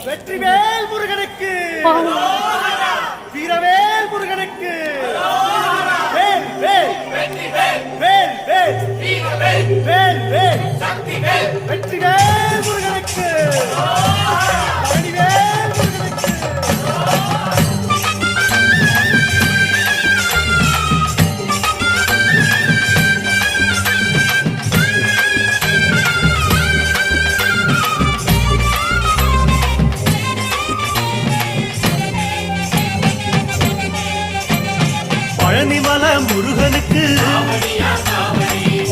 வெற்றிவேல் முருகனுக்கு, வீரவேல் முருகனுக்கு, வேல் வேல் வேல் வேல் வேல் வேல் வெற்றிவேல் முருகனுக்கு, பழனிவேல் முருகனுக்கு. பழனிமல முருகனுக்கு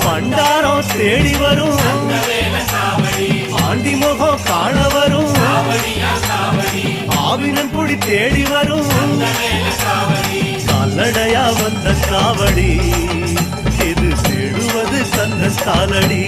பண்டாரம் தேடி வரும், ஆண்டி முகம் காண வரும், ஆவினன் பொடி தேடி வரும், கால்நடையா வந்த காவடி இது தேடுவது கந்த காலடி.